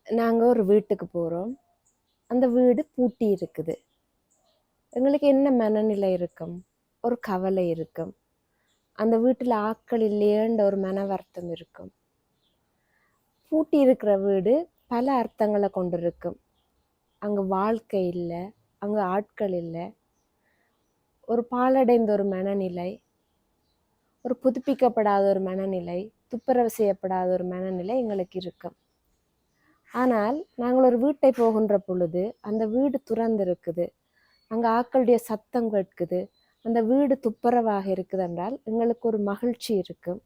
நாங்கள் ஒரு வீட்டுக்கு போகிறோம். அந்த வீடு பூட்டி இருக்குது. எங்களுக்கு என்ன மனநிலை இருக்கும்? ஒரு கவலை இருக்கும். அந்த வீட்டில் ஆட்கள் இல்லையேன்ற ஒரு மன வருத்தம் இருக்கும். பூட்டி இருக்கிற வீடு பல அர்த்தங்களை கொண்டிருக்கும். அங்கே வாழ்க்கை இல்லை, அங்கே ஆட்கள் இல்லை, ஒரு பாழடைந்த ஒரு மனநிலை, ஒரு புதுப்பிக்கப்படாத ஒரு மனநிலை, துப்புரவு செய்யப்படாத ஒரு மனநிலை எங்களுக்கு இருக்கும். ஆனால் நாங்கள் ஒரு வீட்டை போகின்ற பொழுது அந்த வீடு துறந்திருக்குது, அங்கே ஆக்களுடைய சத்தம் கேட்குது, அந்த வீடு துப்புரவாக இருக்குது என்றால் எங்களுக்கு ஒரு மகிழ்ச்சி இருக்கும்.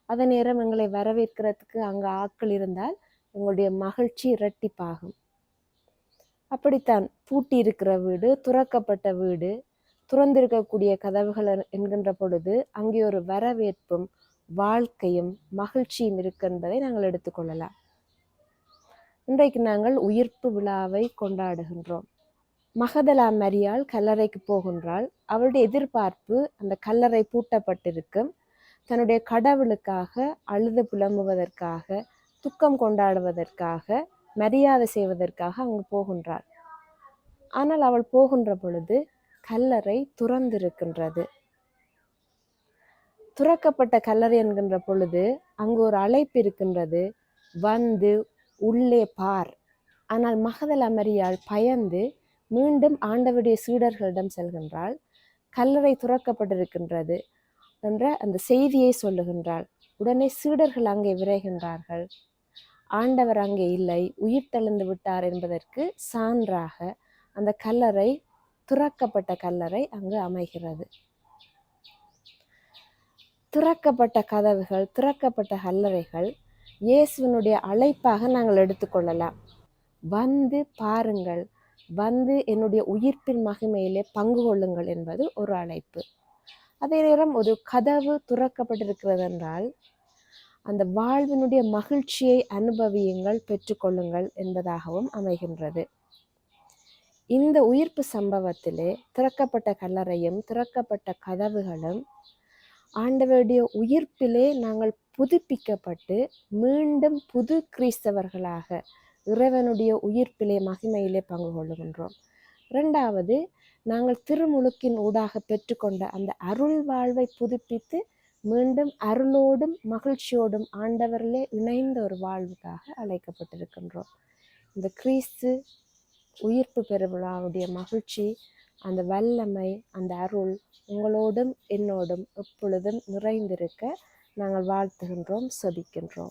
அதே நேரம் எங்களை வரவேற்கிறதுக்கு அங்கே ஆட்கள் இருந்தால் எங்களுடைய மகிழ்ச்சி இரட்டிப்பாகும். அப்படித்தான் பூட்டி இருக்கிற வீடு, துறக்கப்பட்ட வீடு, துறந்திருக்கக்கூடிய கதவுகள் என்கின்ற பொழுது அங்கே ஒரு வரவேற்பும் வாழ்க்கையும் மகிழ்ச்சியும் இருக்கு என்பதை நாங்கள் எடுத்துக்கொள்ளலாம். இன்றைக்கு நாங்கள் உயிர்ப்பு விழாவை கொண்டாடுகின்றோம். மகதலா மரியாள் கல்லறைக்கு போகின்றாள். அவளுடைய எதிர்பார்ப்பு அந்த கல்லறை பூட்டப்பட்டிருக்கும். தன்னுடைய கடவுளுக்காக அழுது புலம்புவதற்காக, துக்கம் கொண்டாடுவதற்காக, மரியாதை செய்வதற்காக அங்கு போகின்றாள். ஆனால் அவள் போகின்ற பொழுது கல்லறை துறந்திருக்கின்றது. துறக்கப்பட்ட கல்லறை என்கின்ற பொழுது அங்கு ஒரு அழைப்பு இருக்கின்றது, வந்து உள்ளே பார். ஆனால் மகதலா மரியாள் பயந்து மீண்டும் ஆண்டவருடைய சீடர்களிடம் செல்கின்றாள். கல்லறை துறக்கப்பட்டிருக்கின்றது என்ற அந்த செய்தியை சொல்லுகின்றாள். உடனே சீடர்கள் அங்கே விரைகின்றார்கள். ஆண்டவர் அங்கே இல்லை, உயிர் தெழுந்து விட்டார் என்பதற்கு சான்றாக அந்த கல்லறை, துறக்கப்பட்ட கல்லறை அங்கு அமைகிறது. துறக்கப்பட்ட கதவுகள், துறக்கப்பட்ட கல்லறைகள் இயேசுவினுடைய அழைப்பாக நாங்கள் எடுத்துக்கொள்ளலாம். வந்து பாருங்கள், வந்து என்னுடைய உயிர்ப்பின் மகிமையிலே பங்கு கொள்ளுங்கள் என்பது ஒரு அழைப்பு. அதே நேரம் ஒரு கதவு துறக்கப்பட்டிருக்கிறது என்றால் அந்த வாழ்வினுடைய மகிழ்ச்சியை அனுபவியுங்கள், பெற்றுக்கொள்ளுங்கள் என்பதாகவும் அமைகின்றது. இந்த உயிர்ப்பு சம்பவத்திலே திறக்கப்பட்ட கல்லறையும் திறக்கப்பட்ட கதவுகளும் ஆண்டவருடைய உயிர்ப்பிலே நாங்கள் புதுப்பிக்கப்பட்டு மீண்டும் புது கிறிஸ்தவர்களாக இறைவனுடைய உயிர்ப்பிலே மகிமையிலே பங்கு கொள்ளுகின்றோம். இரண்டாவது, நாங்கள் திருமுழுக்கின் ஊடாக பெற்றுக்கொண்ட அந்த அருள் வாழ்வை புதுப்பித்து மீண்டும் அருளோடும் மகிழ்ச்சியோடும் ஆண்டவரிலே இணைந்த ஒரு வாழ்வுக்காக அழைக்கப்பட்டிருக்கின்றோம். இந்த கிறிஸ்து உயிர்ப்பு பெருவிழாவுடைய மகிழ்ச்சி, அந்த வல்லமை, அந்த அருள் உங்களோடும் என்னோடும் எப்பொழுதும் நிறைந்திருக்க நாங்கள் வாழ்த்துகின்றோம், செபிக்கின்றோம்.